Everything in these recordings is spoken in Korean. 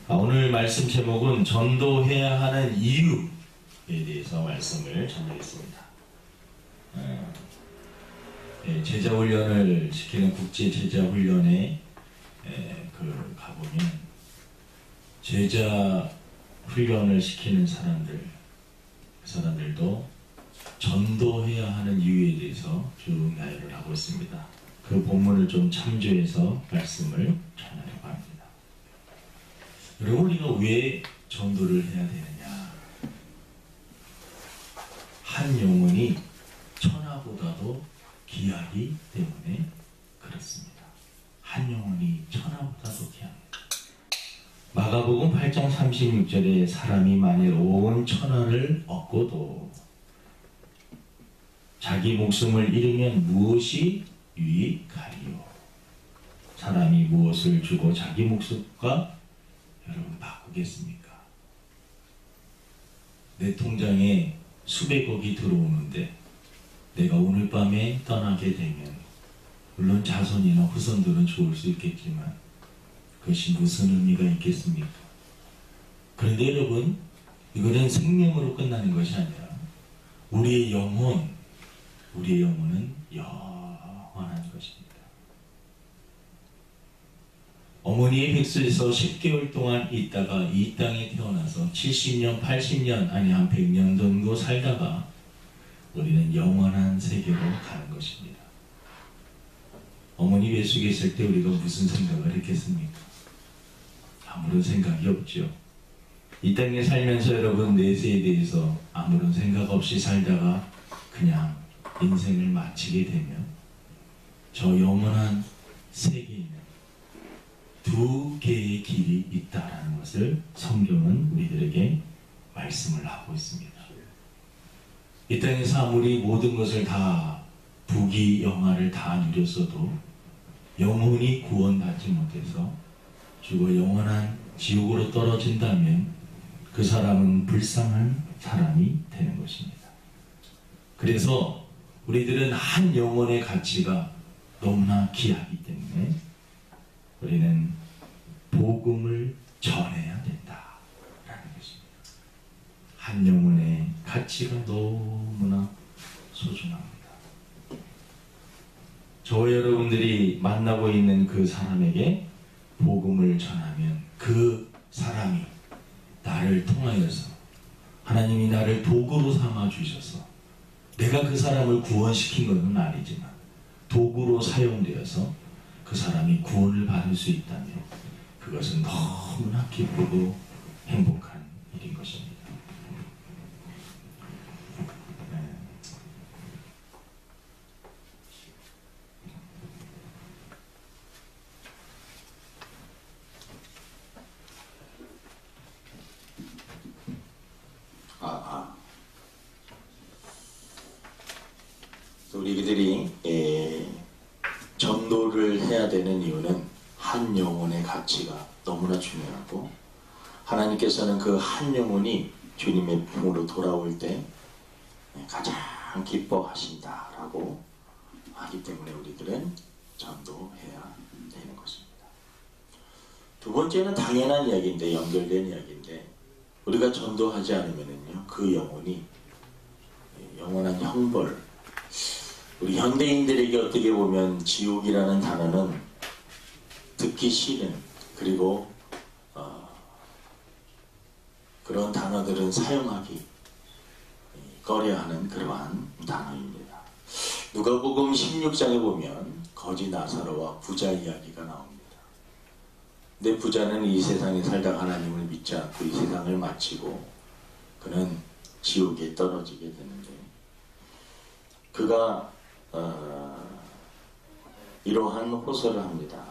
오늘 말씀 제목은 전도해야 하는 이유에 대해서 말씀을 전하겠습니다. 제자훈련을 시키는 국제제자훈련에 가보면 제자 훈련을 시키는 사람들, 그 사람들도 전도해야 하는 이유에 대해서 쭉 나열을 하고 있습니다. 그 본문을 좀 참조해서 말씀을 전하려고 합니다. 여러분, 우리가 왜 전도를 해야 되느냐? 한 영혼이 천하보다도 귀하기 때문에 그렇습니다. 한 영혼이 천하보다도 귀합니다. 마가복음 8장 36절에 사람이 만일 온 천하를 얻고도 자기 목숨을 잃으면 무엇이 유익하리요? 사람이 무엇을 주고 자기 목숨과 여러분 바꾸겠습니까? 내 통장에 수백억이 들어오는데 내가 오늘 밤에 떠나게 되면 물론 자손이나 후손들은 좋을 수 있겠지만 그것이 무슨 의미가 있겠습니까? 그런데 여러분, 이거는 생명으로 끝나는 것이 아니라 우리의 영혼은 영원한 것입니다. 어머니의 백수에서 10개월 동안 있다가 이 땅에 태어나서 70년, 80년, 아니 한 100년 정도 살다가 우리는 영원한 세계로 가는 것입니다. 어머니 뱃속에 있을 때 우리가 무슨 생각을 했겠습니까? 아무런 생각이 없죠. 이 땅에 살면서 여러분 내세에 대해서 아무런 생각 없이 살다가 그냥 인생을 마치게 되면 저 영원한 세계에는 두 개의 길이 있다라는 것을 성경은 우리들에게 말씀을 하고 있습니다. 이 땅에서 아무리 모든 것을 다 부귀 영화를 다 누렸어도 영혼이 구원받지 못해서 죽어 영원한 지옥으로 떨어진다면 그 사람은 불쌍한 사람이 되는 것입니다. 그래서 우리들은 한 영혼의 가치가 너무나 귀하기 때문에 우리는 복음을 전해야 된다라는 것입니다. 한 영혼의 가치가 너무나 소중합니다. 저와 여러분들이 만나고 있는 그 사람에게 복음을 전하면 그 사람이 나를 통하여서 하나님이 나를 도구로 삼아 주셔서 내가 그 사람을 구원시킨 것은 아니지만 도구로 사용되어서 그 사람이 구원을 받을 수 있다면 그것은 너무나 기쁘고 행복한 일인 것입니다. 우리들이 전도를 해야 되는 이유는 한 영혼의 가치가 너무나 중요하고 하나님께서는 그 한 영혼이 주님의 품으로 돌아올 때 가장 기뻐하신다라고 하기 때문에 우리들은 전도해야 되는 것입니다. 두 번째는 당연한 이야기인데, 연결된 이야기인데, 우리가 전도하지 않으면요 그 영혼이 영원한 형벌, 우리 현대인들에게 어떻게 보면 지옥이라는 단어는 듣기 싫은, 그리고 그런 단어들은 사용하기 꺼려하는 그러한 단어입니다. 누가복음 16장에 보면 거지 나사로와 부자 이야기가 나옵니다. 근데 부자는 이 세상에 살다가 하나님을 믿지 않고 이 세상을 마치고 그는 지옥에 떨어지게 되는데, 그가 이러한 호소를 합니다.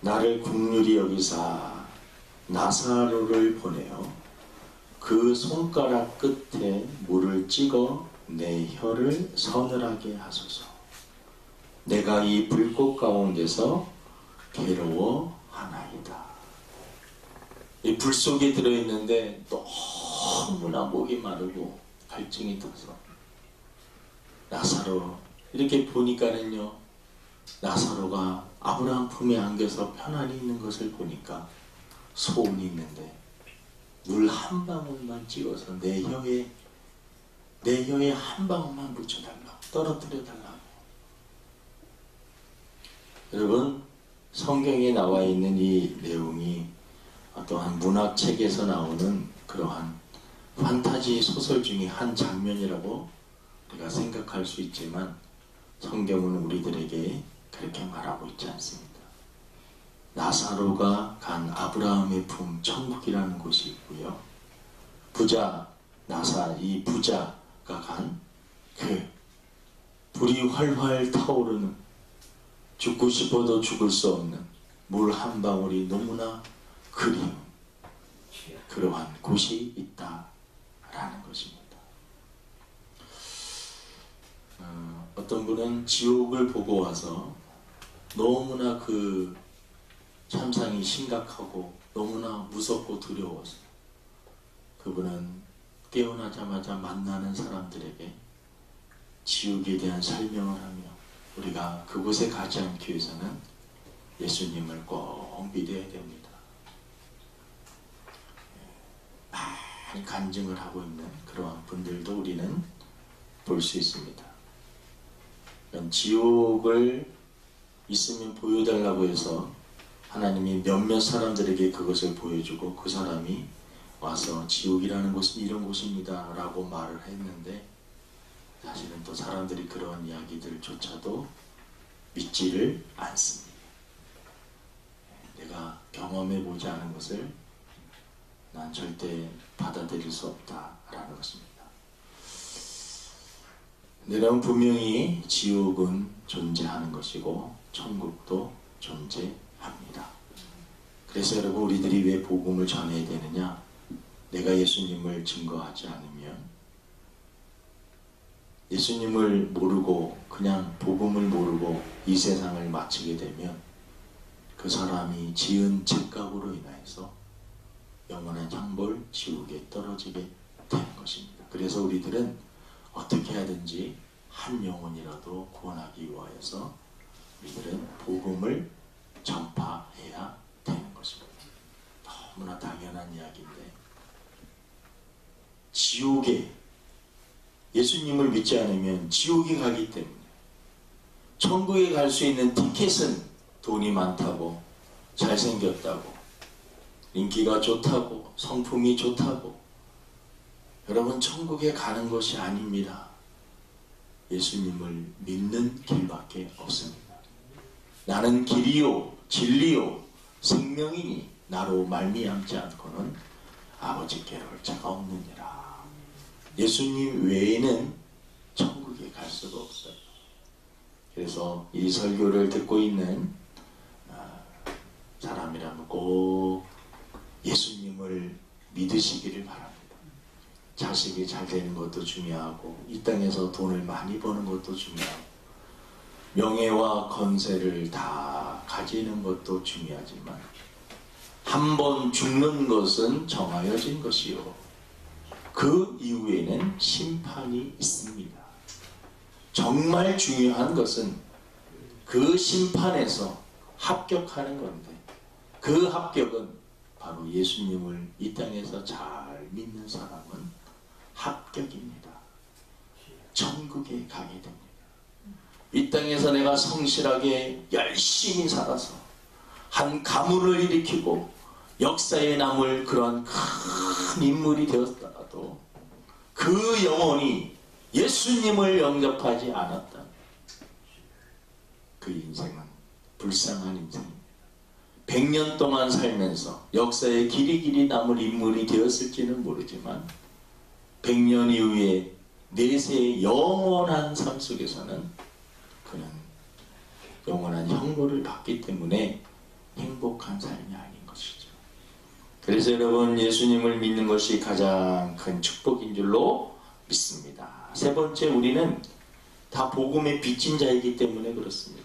나를 긍휼히 여기사 나사로를 보내어 그 손가락 끝에 물을 찍어 내 혀를 서늘하게 하소서. 내가 이 불꽃 가운데서 괴로워하나이다. 이 불 속에 들어있는데 너무나 목이 마르고 갈증이 타서 나사로 이렇게 보니까는요 나사로가 아브라함 품에 안겨서 편안히 있는 것을 보니까 소원이 있는데 물 한 방울만 찍어서 내 혀에 한 방울만 묻혀달라고, 떨어뜨려달라고. 여러분, 성경에 나와 있는 이 내용이 또한 문학책에서 나오는 그러한 판타지 소설 중에 한 장면이라고 우리가 생각할 수 있지만 성경은 우리들에게 그렇게 말하고 있지 않습니다. 나사로가 간 아브라함의 품 천국이라는 곳이 있고요. 이 부자가 간 그 불이 활활 타오르는, 죽고 싶어도 죽을 수 없는 물 한 방울이 너무나 그리운 그러한 곳이 있다라는 것입니다. 어떤 분은 지옥을 보고 와서 너무나 그 참상이 심각하고 너무나 무섭고 두려워서 그분은 깨어나자마자 만나는 사람들에게 지옥에 대한 설명을 하며 우리가 그곳에 가지 않기 위해서는 예수님을 꼭 믿어야 됩니다. 많이 간증을 하고 있는 그러한 분들도 우리는 볼 수 있습니다. 지옥을 있으면 보여달라고 해서 하나님이 몇몇 사람들에게 그것을 보여주고 그 사람이 와서 지옥이라는 곳은 이런 곳입니다 라고 말을 했는데 사실은 또 사람들이 그런 이야기들조차도 믿지를 않습니다. 내가 경험해보지 않은 것을 난 절대 받아들일 수 없다라는 것입니다. 여러분, 분명히 지옥은 존재하는 것이고 천국도 존재합니다. 그래서 여러분, 우리들이 왜 복음을 전해야 되느냐? 내가 예수님을 증거하지 않으면, 예수님을 모르고 그냥 복음을 모르고 이 세상을 마치게 되면 그 사람이 지은 죄값으로 인해서 영원한 형벌 지옥에 떨어지게 되는 것입니다. 그래서 우리들은 어떻게 하든지 한 영혼이라도 구원하기 위하여서 우리들은 복음을 전파해야 되는 것입니다. 너무나 당연한 이야기인데 지옥에 예수님을 믿지 않으면 지옥에 가기 때문에 천국에 갈 수 있는 티켓은 돈이 많다고, 잘생겼다고, 인기가 좋다고, 성품이 좋다고. 여러분, 천국에 가는 것이 아닙니다. 예수님을 믿는 길밖에 없습니다. 나는 길이요 진리요 생명이니 나로 말미암지 않고는 아버지께로 올 자가 없느니라. 예수님 외에는 천국에 갈 수가 없어요. 그래서 이 설교를 듣고 있는 사람이라면 꼭 예수님을 믿으시기를 바랍니다. 자식이 잘 되는 것도 중요하고 이 땅에서 돈을 많이 버는 것도 중요하고 명예와 권세를 다 가지는 것도 중요하지만 한 번 죽는 것은 정하여진 것이요 그 이후에는 심판이 있습니다. 정말 중요한 것은 그 심판에서 합격하는 건데 그 합격은 바로 예수님을 이 땅에서 잘 믿는 사람은 합격입니다. 천국에 가게 됩니다. 이 땅에서 내가 성실하게 열심히 살아서 한 가문을 일으키고 역사에 남을 그러한 큰 인물이 되었더라도 그 영혼이 예수님을 영접하지 않았다. 그 인생은 불쌍한 인생입니다. 100년 동안 살면서 역사에 길이 남을 인물이 되었을지는 모르지만 100년 이후에 내세의 영원한 삶 속에서는 그는 영원한 형벌을 받기 때문에 행복한 삶이 아닌 것이죠. 그래서 여러분, 예수님을 믿는 것이 가장 큰 축복인 줄로 믿습니다. 세 번째, 우리는 다 복음의 빚진 자이기 때문에 그렇습니다.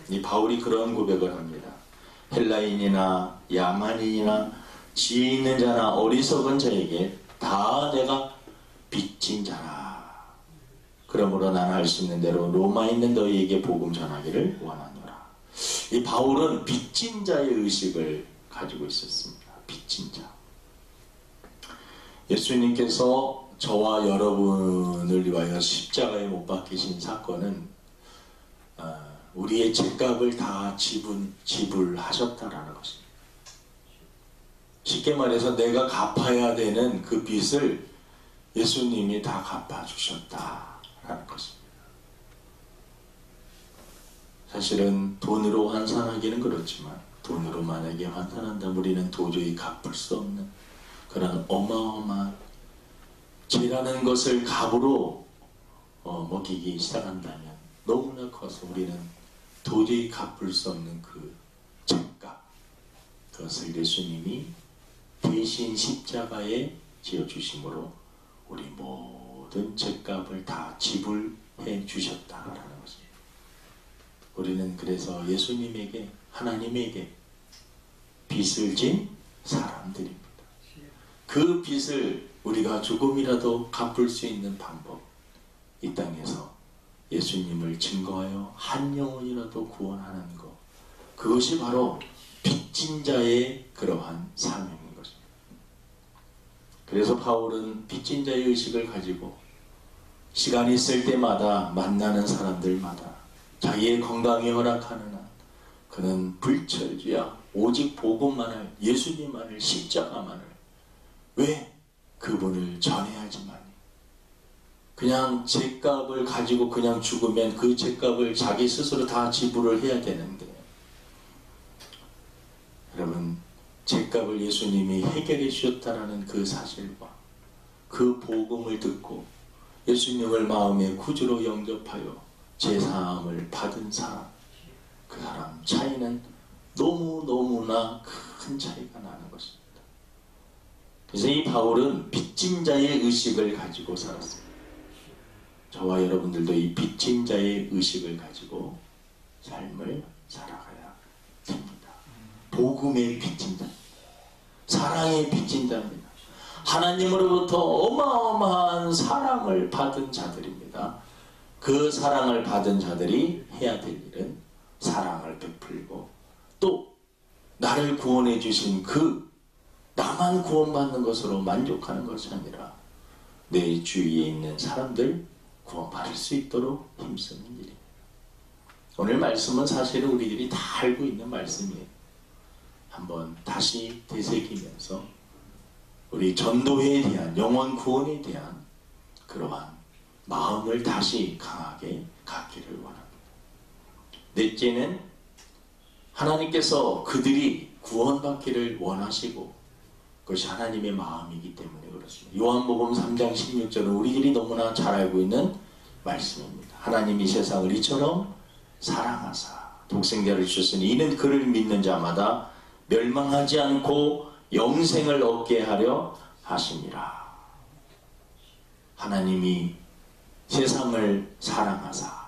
이 바울이 그런 고백을 합니다. 헬라인이나 야만인이나 지혜 있는 자나 어리석은 자에게 다 내가 빚진 자라. 그러므로 나는 할 수 있는 대로 로마에 있는 너희에게 복음 전하기를 원하노라. 이 바울은 빚진 자의 의식을 가지고 있었습니다. 빚진 자. 예수님께서 저와 여러분을 위하여 십자가에 못 박히신 사건은 우리의 죄값을 다 지불하셨다라는 것입니다. 쉽게 말해서 내가 갚아야 되는 그 빚을 예수님이 다 갚아주셨다라는 것입니다. 사실은 돈으로 환산하기는 그렇지만 돈으로 만약에 환산한다면 우리는 도저히 갚을 수 없는 그런 어마어마한 죄라는 것을 값으로 먹이기 시작한다면 너무나 커서 우리는 도저히 갚을 수 없는 그 죄값, 그것을 예수님이 대신 십자가에 지어주심으로 우리 모든 죄값을 다 지불해 주셨다라는 것입니다. 우리는 그래서 예수님에게, 하나님에게 빚을 진 사람들입니다. 그 빚을 우리가 조금이라도 갚을 수 있는 방법, 이 땅에서 예수님을 증거하여 한 영혼이라도 구원하는 것, 그것이 바로 빚진 자의 그러한 사명인 것입니다. 그래서 바울은 빚진 자의 의식을 가지고 시간이 있을 때마다 만나는 사람들마다 자기의 건강이 허락하는 한 그는 불철주야 오직 복음만을, 예수님만을, 십자가만을, 왜 그분을 전해야지만, 그냥 죄값을 가지고 그냥 죽으면 그 죄값을 자기 스스로 다 지불을 해야 되는데, 여러분, 죄값을 예수님이 해결해 주셨다라는 그 사실과 그 복음을 듣고 예수님을 마음의 구주로 영접하여 제사함을 받은 사람, 그 사람 차이는 너무나 큰 차이가 나는 것입니다. 그래서 이 바울은 빚진 자의 의식을 가지고 살았습니다. 저와 여러분들도 이 빚진 자의 의식을 가지고 삶을 살아가야 됩니다. 복음의 빚진 자, 사랑의 빚진 자입니다. 하나님으로부터 어마어마한 사랑을 받은 자들입니다. 그 사랑을 받은 자들이 해야 될 일은 사랑을 베풀고, 또 나를 구원해 주신 그 나만 구원받는 것으로 만족하는 것이 아니라 내 주위에 있는 사람들 구원받을 수 있도록 힘쓰는 일입니다. 오늘 말씀은 사실은 우리들이 다 알고 있는 말씀이에요. 한번 다시 되새기면서 우리 전도에 대한, 영혼 구원에 대한 그러한 마음을 다시 강하게 갖기를 원합니다. 넷째는 하나님께서 그들이 구원받기를 원하시고 그것이 하나님의 마음이기 때문에 그렇습니다. 요한복음 3장 16절은 우리들이 너무나 잘 알고 있는 말씀입니다. 하나님이 세상을 이처럼 사랑하사 독생자를 주셨으니 이는 그를 믿는 자마다 멸망하지 않고 영생을 얻게 하려 하심이라. 하나님이 세상을 사랑하사,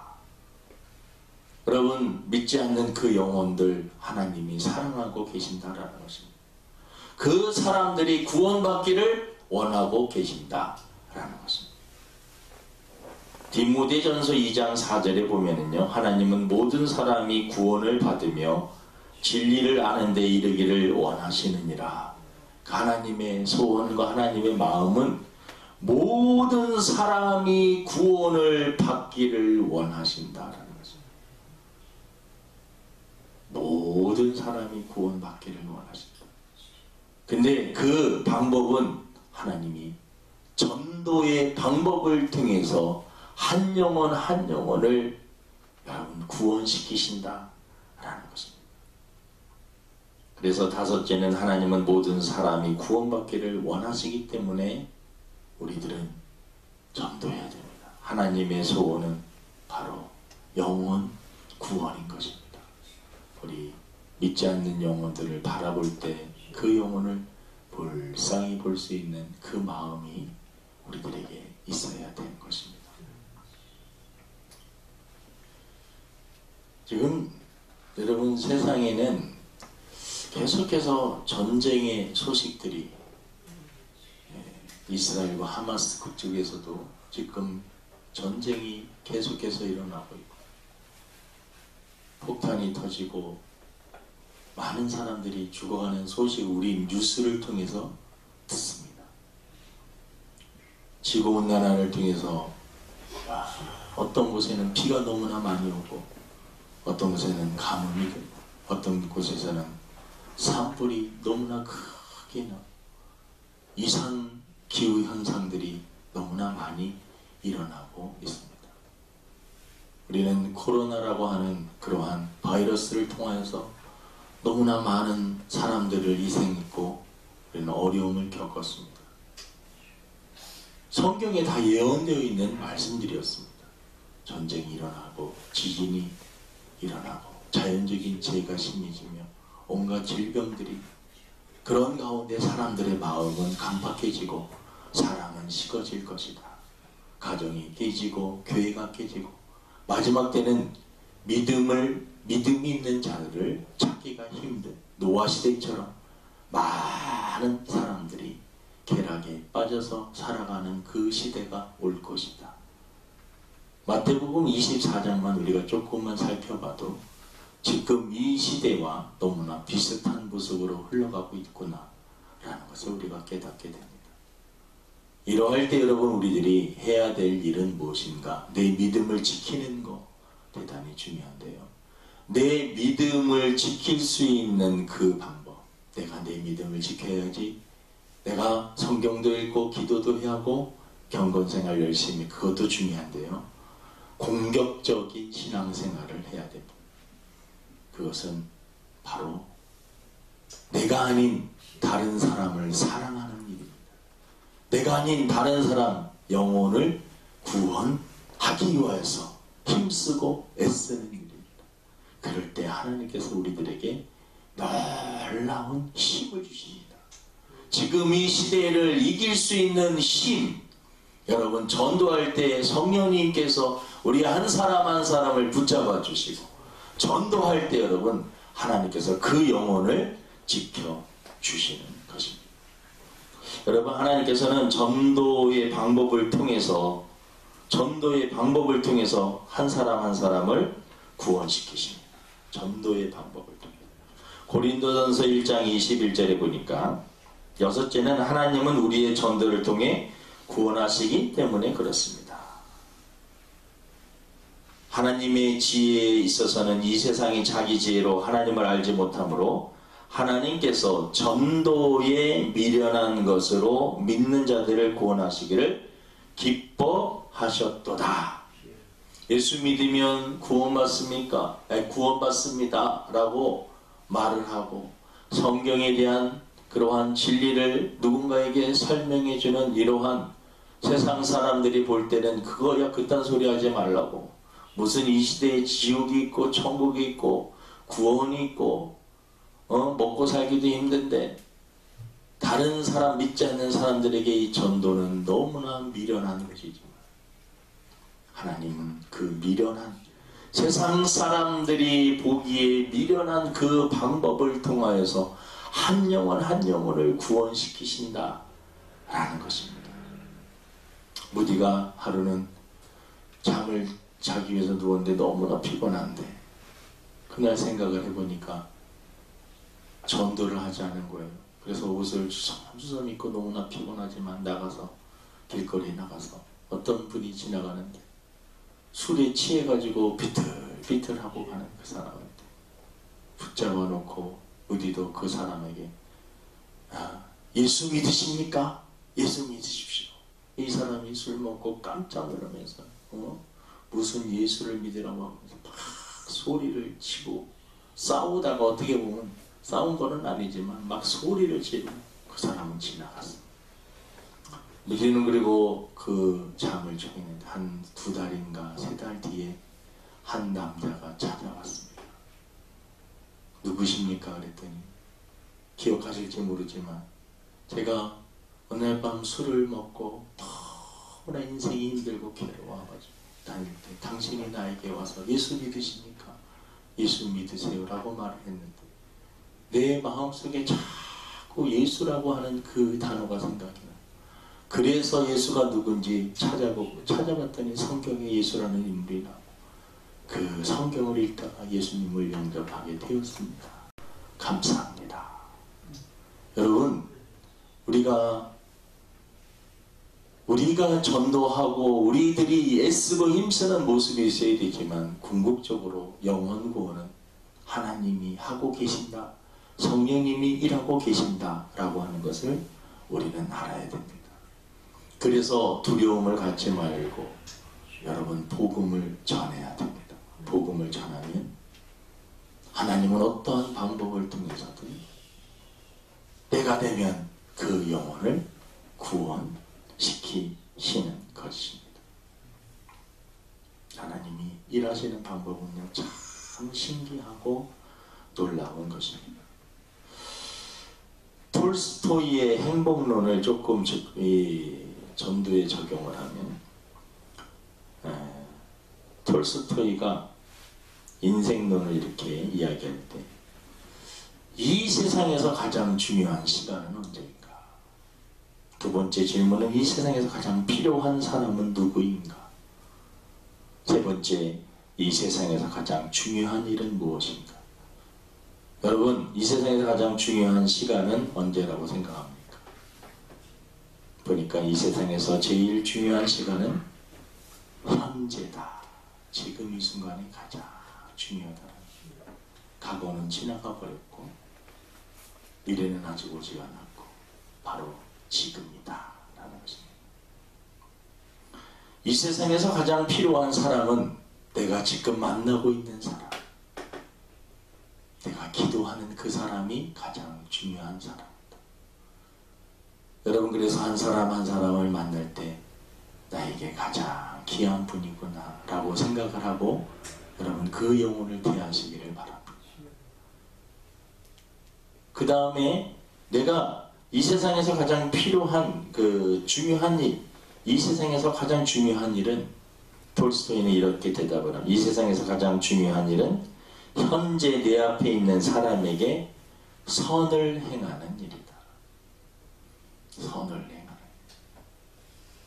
여러분 믿지 않는 그 영혼들 하나님이 사랑하고 계신다라는 것입니다. 그 사람들이 구원받기를 원하고 계신다라는 것입니다. 디모데전서 2장 4절에 보면은요, 하나님은 모든 사람이 구원을 받으며 진리를 아는 데 이르기를 원하시느니라. 하나님의 소원과 하나님의 마음은 모든 사람이 구원을 받기를 원하신다라는 것입니다. 모든 사람이 구원받기를 원하신다. 근데 그 방법은 하나님이 전도의 방법을 통해서 한 영혼 한 영혼을 여러분 구원시키신다라는 것입니다. 그래서 다섯째는 하나님은 모든 사람이 구원받기를 원하시기 때문에 우리들은 전도해야 됩니다. 하나님의 소원은 바로 영혼 구원인 것입니다. 우리 믿지 않는 영혼들을 바라볼 때 그 영혼을 불쌍히 볼 수 있는 그 마음이 우리들에게 있어야 되는 것입니다. 지금 여러분 세상에는 계속해서 전쟁의 소식들이 이스라엘과 하마스 그쪽에서도 지금 전쟁이 계속해서 일어나고 있고 폭탄이 터지고 많은 사람들이 죽어가는 소식을 우리 뉴스를 통해서 듣습니다. 지구온난화를 통해서 어떤 곳에는 비가 너무나 많이 오고 어떤 곳에는 가뭄이 되고 어떤 곳에서는 산불이 너무나 크게 나고 이상 기후 현상들이 너무나 많이 일어나고 있습니다. 우리는 코로나라고 하는 그러한 바이러스를 통하여서 너무나 많은 사람들을 희생했고 우리는 어려움을 겪었습니다. 성경에 다 예언되어 있는 말씀들이었습니다. 전쟁이 일어나고 지진이 일어나고 자연적인 재해가 심해지며 온갖 질병들이 그런 가운데 사람들의 마음은 강팍해지고 사랑은 식어질 것이다. 가정이 깨지고 교회가 깨지고 마지막 때는 믿음이 있는 자들을 찾기가 힘든 노아 시대처럼 많은 사람들이 쾌락에 빠져서 살아가는 그 시대가 올 것이다. 마태복음 24장만 우리가 조금만 살펴봐도 지금 이 시대와 너무나 비슷한 모습으로 흘러가고 있구나 라는 것을 우리가 깨닫게 됩니다. 이러할 때 여러분 우리들이 해야 될 일은 무엇인가? 내 믿음을 지키는 거 대단히 중요한데요. 내 믿음을 지킬 수 있는 그 방법, 내가 내 믿음을 지켜야지. 내가 성경도 읽고 기도도 해야 하고 경건생활 열심히, 그것도 중요한데요. 공격적인 신앙생활을 해야 됩니다. 그것은 바로 내가 아닌 다른 사람을 사랑하는 일입니다. 내가 아닌 다른 사람 영혼을 구원하기 위하여서 힘쓰고 애쓰는 일입니다. 그럴 때 하나님께서 우리들에게 놀라운 힘을 주십니다. 지금 이 시대를 이길 수 있는 힘, 여러분 전도할 때 성령님께서 우리 한 사람 한 사람을 붙잡아 주시고 전도할 때 여러분 하나님께서 그 영혼을 지켜주시는 것입니다. 여러분 하나님께서는 전도의 방법을 통해서 한 사람 한 사람을 구원시키십니다. 전도의 방법을 통해서. 고린도전서 1장 21절에 보니까 여섯째는 하나님은 우리의 전도를 통해 구원하시기 때문에 그렇습니다. 하나님의 지혜에 있어서는 이 세상이 자기 지혜로 하나님을 알지 못하므로 하나님께서 전도에 미련한 것으로 믿는 자들을 구원하시기를 기뻐하셨도다. 예수 믿으면 구원받습니까? 구원받습니다 라고 말을 하고 성경에 대한 그러한 진리를 누군가에게 설명해주는 이러한 세상 사람들이 볼 때는 그거야 그딴 소리 하지 말라고, 무슨 이 시대에 지옥이 있고 천국이 있고 구원이 있고 먹고 살기도 힘든데 다른 사람 믿지 않는 사람들에게 이 전도는 너무나 미련한 것이지만 하나님은 그 미련한 세상 사람들이 보기에 미련한 그 방법을 통하여서 한 영혼 한 영혼을 구원시키신다 라는 것입니다. 무디가 하루는 잠을 자기 위해서 누웠는데 너무나 피곤한데 그날 생각을 해보니까 전도를 하지 않은 거예요. 그래서 옷을 주섬주섬 입고 너무나 피곤하지만 길거리에 나가서 어떤 분이 지나가는데 술에 취해가지고 비틀비틀하고 가는 그 사람한테 붙잡아 놓고 무디도 그 사람에게 예수 믿으십니까? 예수 믿으십시오. 이 사람이 술 먹고 깜짝 놀라면서 무슨 예수를 믿으라고 하면서 막 소리를 치고 싸우다가 어떻게 보면 싸운 거는 아니지만 막 소리를 지르고 그 사람은 지나갔어. 무디는 그리고 그 잠을 청했는데 한 2달인가 3달 뒤에 한 남자가 찾아왔습니다. 누구십니까? 그랬더니 기억하실지 모르지만 제가 어느 날 밤 술을 먹고 너무나 인생이 힘들고 괴로워가지고 다닐 때 당신이 나에게 와서 예수 믿으십니까? 예수 믿으세요 라고 말을 했는데 내 마음속에 자꾸 예수라고 하는 그 단어가 생각이 나요. 그래서 예수가 누군지 찾아봤더니 성경에 예수라는 인물이 나오고 그 성경을 읽다가 예수님을 영접하게 되었습니다. 감사합니다. 여러분, 우리가 전도하고 우리들이 애쓰고 힘쓰는 모습이 있어야 되지만 궁극적으로 영혼 구원은 하나님이 하고 계신다, 성령님이 일하고 계신다 라고 하는 것을 우리는 알아야 됩니다. 그래서 두려움을 갖지 말고 여러분 복음을 전해야 됩니다. 복음을 전하면 하나님은 어떠한 방법을 통해서든 때가 되면 그 영혼을 구원시키시는 것입니다. 하나님이 일하시는 방법은요 참 신기하고 놀라운 것입니다. 톨스토이의 행복론을 조금 전도에 적용을 하면 톨스토이가 인생론을 이렇게 이야기할 때 이 세상에서 가장 중요한 시간은 언제인가? 두 번째 질문은 이 세상에서 가장 필요한 사람은 누구인가? 세 번째, 이 세상에서 가장 중요한 일은 무엇인가? 여러분, 이 세상에서 가장 중요한 시간은 언제라고 생각합니까? 보니까 이 세상에서 제일 중요한 시간은 현재다. 지금 이 순간이 가장 중요하다. 과거는 지나가 버렸고 미래는 아직 오지 않았고 바로 지금이다 라는 것입니다. 이 세상에서 가장 필요한 사람은 내가 지금 만나고 있는 사람, 내가 기도하는 그 사람이 가장 중요한 사람이다. 여러분, 그래서 한 사람 한 사람을 만날 때 나에게 가장 귀한 분이구나 라고 생각을 하고 여러분 그 영혼을 대하시기를 바랍니다. 그 다음에 내가 이 세상에서 가장 필요한 중요한 일, 이 세상에서 가장 중요한 일은 톨스토이는 이렇게 대답을 합니다. 이 세상에서 가장 중요한 일은 현재 내 앞에 있는 사람에게 선을 행하는 일이다. 선을 행하는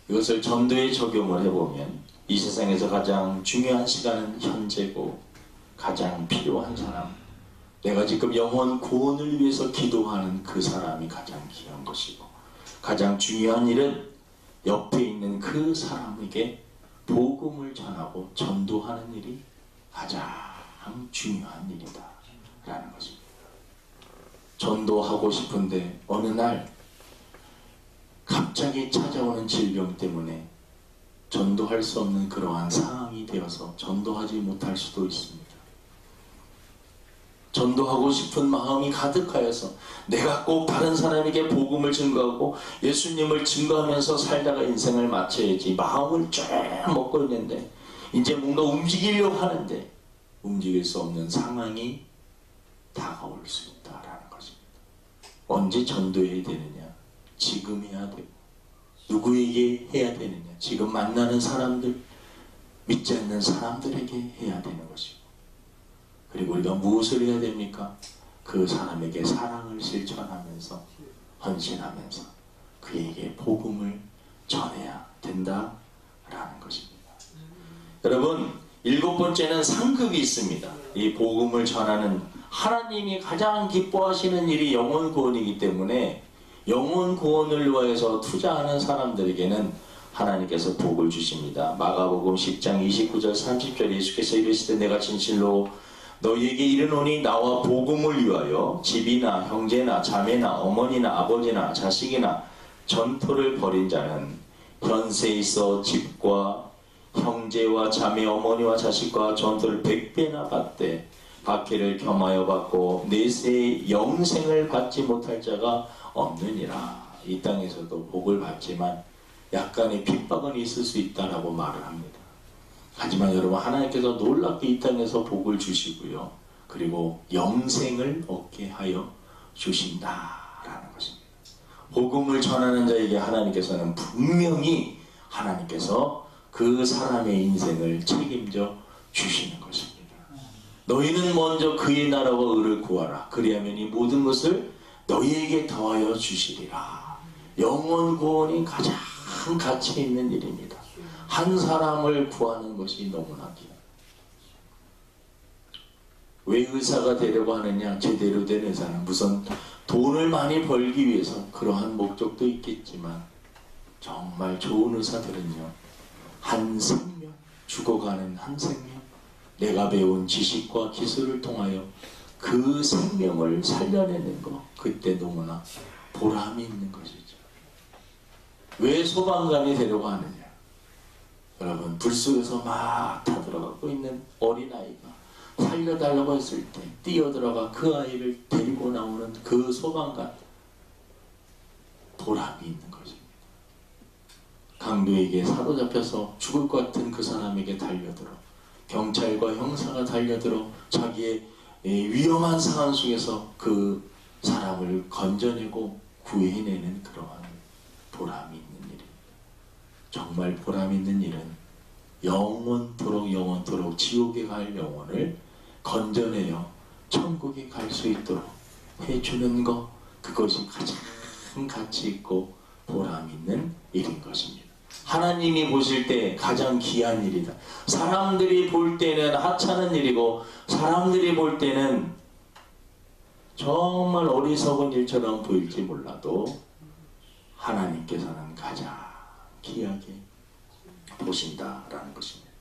일. 이것을 전도에 적용을 해보면 이 세상에서 가장 중요한 시간은 현재고 가장 필요한 사람, 내가 지금 영혼 구원을 위해서 기도하는 그 사람이 가장 귀한 것이고 가장 중요한 일은 옆에 있는 그 사람에게 복음을 전하고 전도하는 일이 가장 중요한 일이다 라는 것입니다. 전도하고 싶은데 어느 날 갑자기 찾아오는 질병 때문에 전도할 수 없는 그러한 상황이 되어서 전도하지 못할 수도 있습니다. 전도하고 싶은 마음이 가득하여서 내가 꼭 다른 사람에게 복음을 증거하고 예수님을 증거하면서 살다가 인생을 마쳐야지 마음을 쫙 먹고 있는데 이제 뭔가 움직이려고 하는데 움직일 수 없는 상황이 다가올 수 있다라는 것입니다. 언제 전도해야 되느냐? 지금 해야 되고 누구에게 해야 되느냐? 지금 만나는 사람들, 믿지 않는 사람들에게 해야 되는 것이고 그리고 우리가 무엇을 해야 됩니까? 그 사람에게 사랑을 실천하면서 헌신하면서 그에게 복음을 전해야 된다라는 것입니다. 여러분, 7번째는 상급이 있습니다. 이 복음을 전하는 하나님이 가장 기뻐하시는 일이 영혼 구원이기 때문에 영혼 구원을 위해서 투자하는 사람들에게는 하나님께서 복을 주십니다. 마가복음 10장 29절 30절 예수께서 이르시되 내가 진실로 너희에게 이르노니 나와 복음을 위하여 집이나 형제나 자매나 어머니나 아버지나 자식이나 전토를 벌인 자는 현세에 있어 집과 형제와 자매 어머니와 자식과 전토를 100배나 받되 박해를 겸하여 받고 내세의 영생을 받지 못할 자가 없느니라. 이 땅에서도 복을 받지만 약간의 핍박은 있을 수 있다라고 말을 합니다. 하지만 여러분, 하나님께서 놀랍게 이 땅에서 복을 주시고요. 그리고 영생을 얻게 하여 주신다라는 것입니다. 복음을 전하는 자에게 하나님께서는 분명히 하나님께서 그 사람의 인생을 책임져 주시는 것입니다. 너희는 먼저 그의 나라와 의를 구하라. 그리하면 이 모든 것을 너희에게 더하여 주시리라. 영혼 구원이 가장 참 가치 있는 일입니다. 한 사람을 구하는 것이 너무나 귀해요. 왜 의사가 되려고 하느냐? 제대로 된 의사는 우선 돈을 많이 벌기 위해서 그러한 목적도 있겠지만, 정말 좋은 의사들은요, 한 생명, 죽어가는 한 생명, 내가 배운 지식과 기술을 통하여 그 생명을 살려내는 것, 그때 너무나 보람이 있는 것이죠. 왜 소방관이 되려고 하느냐? 여러분, 불 속에서 막 타들어가고 있는 어린아이가 살려달라고 했을 때 뛰어들어가 그 아이를 데리고 나오는 그 소방관, 보람이 있는 것입니다. 강도에게 사로잡혀서 죽을 것 같은 그 사람에게 달려들어 경찰과 형사가 달려들어 자기의 위험한 상황 속에서 그 사람을 건져내고 구해내는 그러한 보람이 있는 일입니다. 정말 보람 있는 일은 영원토록 지옥에 갈 영혼을 건져내어 천국에 갈 수 있도록 해주는 것, 그것이 가장 가치 있고 보람 있는 일인 것입니다. 하나님이 보실 때 가장 귀한 일이다. 사람들이 볼 때는 하찮은 일이고 사람들이 볼 때는 정말 어리석은 일처럼 보일지 몰라도 하나님께서는 가장 귀하게 보신다라는 것입니다.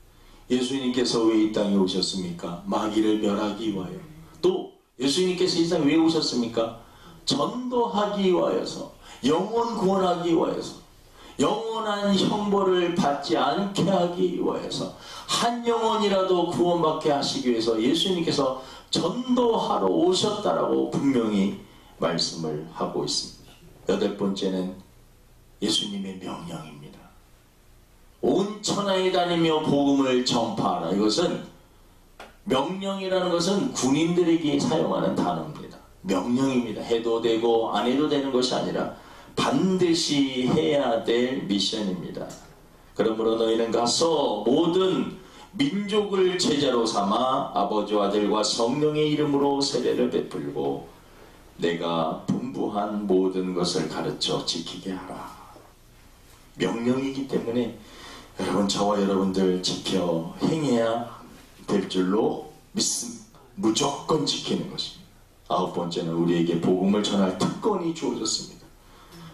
예수님께서 왜 이 땅에 오셨습니까? 마귀를 멸하기 위하여. 또 예수님께서 이 땅에 왜 오셨습니까? 전도하기 위하여서, 영혼 구원하기 위하여서, 영원한 형벌을 받지 않게 하기 위하여서, 한 영혼이라도 구원받게 하시기 위해서 예수님께서 전도하러 오셨다라고 분명히 말씀을 하고 있습니다. 여덟 번째는 예수님의 명령입니다. 온 천하에 다니며 복음을 전파하라. 이것은, 명령이라는 것은 군인들에게 사용하는 단어입니다. 명령입니다. 해도 되고 안 해도 되는 것이 아니라 반드시 해야 될 미션입니다. 그러므로 너희는 가서 모든 민족을 제자로 삼아 아버지와 아들과 성령의 이름으로 세례를 베풀고 내가 분부한 모든 것을 가르쳐 지키게 하라. 명령이기 때문에 여러분, 저와 여러분들 지켜 행해야 될 줄로 믿습니다. 무조건 지키는 것입니다. 아홉 번째는 우리에게 복음을 전할 특권이 주어졌습니다.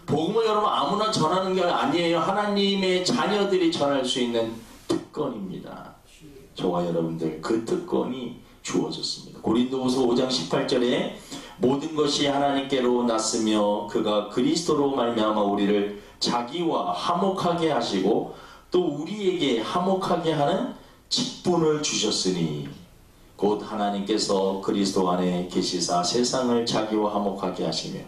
복음을 여러분 아무나 전하는 게 아니에요. 하나님의 자녀들이 전할 수 있는 특권입니다. 저와 여러분들 그 특권이 주어졌습니다. 고린도후서 5장 18절에 모든 것이 하나님께로 났으며 그가 그리스도로 말미암아 우리를 자기와 화목하게 하시고 또 우리에게 화목하게 하는 직분을 주셨으니 곧 하나님께서 그리스도 안에 계시사 세상을 자기와 화목하게 하시며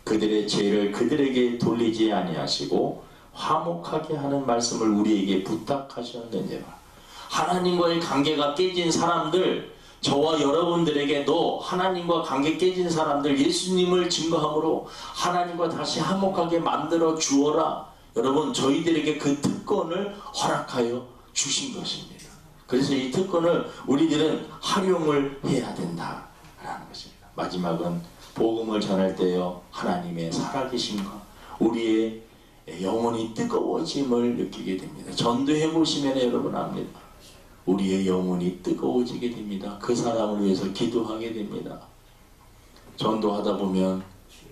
그들의 죄를 그들에게 돌리지 아니하시고 화목하게 하는 말씀을 우리에게 부탁하셨느니라. 하나님과의 관계가 깨진 사람들, 저와 여러분들에게도 하나님과 관계 깨진 사람들, 예수님을 증거함으로 하나님과 다시 화목하게 만들어 주어라. 여러분, 저희들에게 그 특권을 허락하여 주신 것입니다. 그래서 이 특권을 우리들은 활용을 해야 된다라는 것입니다. 마지막은 복음을 전할 때요, 하나님의 살아계심과 우리의 영혼이 뜨거워짐을 느끼게 됩니다. 전도해 보시면 여러분 압니다. 우리의 영혼이 뜨거워지게 됩니다. 그 사람을 위해서 기도하게 됩니다. 전도하다 보면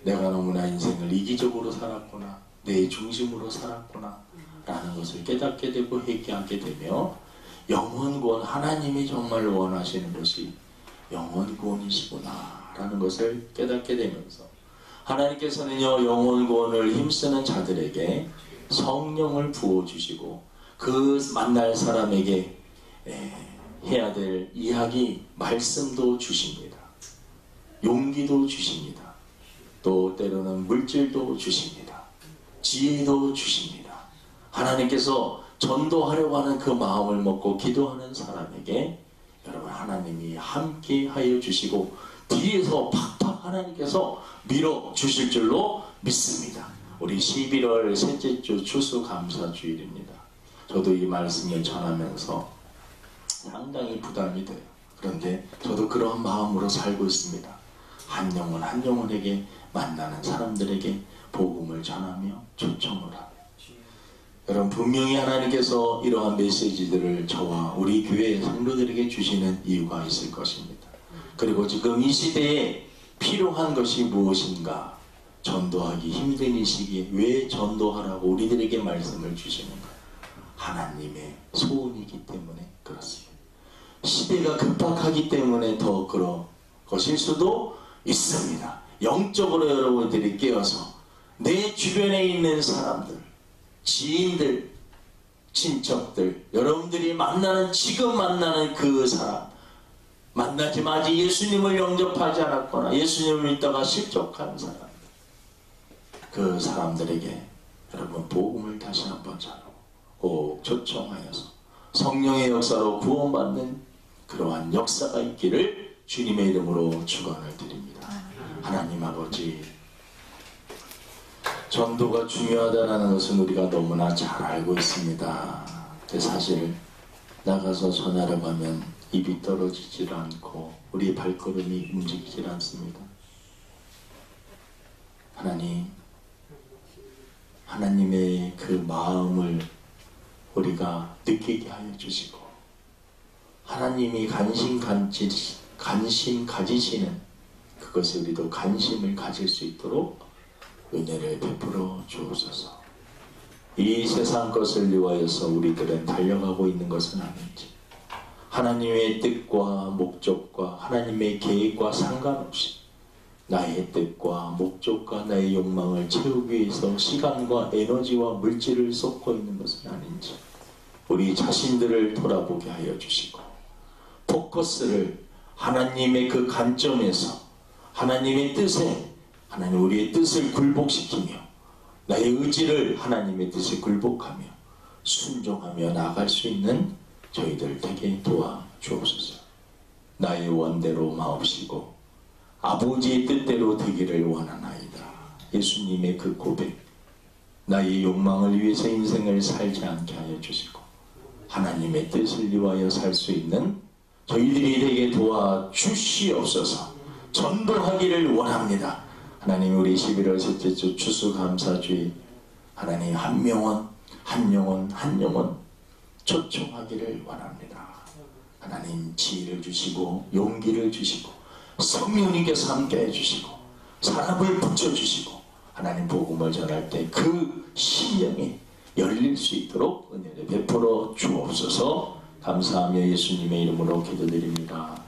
내가 너무나 인생을 이기적으로 살았구나, 내 중심으로 살았구나 라는 것을 깨닫게 되고 회개하게 되며 영혼 구원, 하나님이 정말 원하시는 것이 영혼 구원이시구나 라는 것을 깨닫게 되면서 하나님께서는요, 영혼 구원을 힘쓰는 자들에게 성령을 부어주시고 그 만날 사람에게 해야 될 이야기, 말씀도 주십니다. 용기도 주십니다. 또 때로는 물질도 주십니다. 지혜도 주십니다. 하나님께서 전도하려고 하는 그 마음을 먹고 기도하는 사람에게 여러분 하나님이 함께 하여 주시고 뒤에서 팍팍 하나님께서 밀어주실 줄로 믿습니다. 우리 11월 셋째 주 추수감사주일입니다. 저도 이 말씀을 전하면서 상당히 부담이 돼요. 그런데 저도 그런 마음으로 살고 있습니다. 한 영혼 한 영혼에게 만나는 사람들에게 복음을 전하며 초청을 하며 여러분 분명히 하나님께서 이러한 메시지들을 저와 우리 교회 성도들에게 주시는 이유가 있을 것입니다. 그리고 지금 이 시대에 필요한 것이 무엇인가? 전도하기 힘든 이 시기에 왜 전도하라고 우리들에게 말씀을 주시는가? 하나님의 소원이기 때문에 그렇습니다. 시대가 급박하기 때문에 더 그런 것일 수도 있습니다. 영적으로 여러분들이 깨어서 내 주변에 있는 사람들, 지인들, 친척들, 여러분들이 만나는, 지금 만나는 그 사람, 만나지만 아직 예수님을 영접하지 않았거나 예수님을 믿다가 실족한 사람, 그 사람들에게 여러분 복음을 다시 한번 전하고 꼭 초청하여서 성령의 역사로 구원받는 그러한 역사가 있기를 주님의 이름으로 축원을 드립니다. 하나님 아버지, 전도가 중요하다는 것은 우리가 너무나 잘 알고 있습니다. 근데 사실 나가서 전하려고 하면 입이 떨어지질 않고 우리 발걸음이 움직이질 않습니다. 하나님의 그 마음을 우리가 느끼게 하여 주시고, 하나님이 관심 가지시는 그것에 우리도 관심을 가질 수 있도록 은혜를 베풀어 주옵소서. 이 세상 것을 위하여서 우리들은 달려가고 있는 것은 아닌지, 하나님의 뜻과 목적과 하나님의 계획과 상관없이 나의 뜻과 목적과 나의 욕망을 채우기 위해서 시간과 에너지와 물질을 쏟고 있는 것은 아닌지 우리 자신들을 돌아보게 하여 주시고, 포커스를 하나님의 그 관점에서 하나님의 뜻에, 하나님 우리의 뜻을 굴복시키며 나의 의지를 하나님의 뜻에 굴복하며 순종하며 나아갈 수 있는 저희들 되게 도와 주옵소서. 나의 원대로 마옵시고 아버지의 뜻대로 되기를 원하나이다. 예수님의 그 고백, 나의 욕망을 위해서 인생을 살지 않게 하여 주시고 하나님의 뜻을 위하여 살 수 있는 저희들이 되게 도와 주시옵소서. 전도하기를 원합니다. 하나님, 우리 11월 셋째 주 추수감사주의 하나님 한 영혼 초청하기를 원합니다. 하나님 지혜를 주시고 용기를 주시고 성령님께서 함께 해주시고 사람을 붙여주시고 하나님 복음을 전할 때 그 심령이 열릴 수 있도록 은혜를 베풀어 주옵소서. 감사하며 예수님의 이름으로 기도드립니다.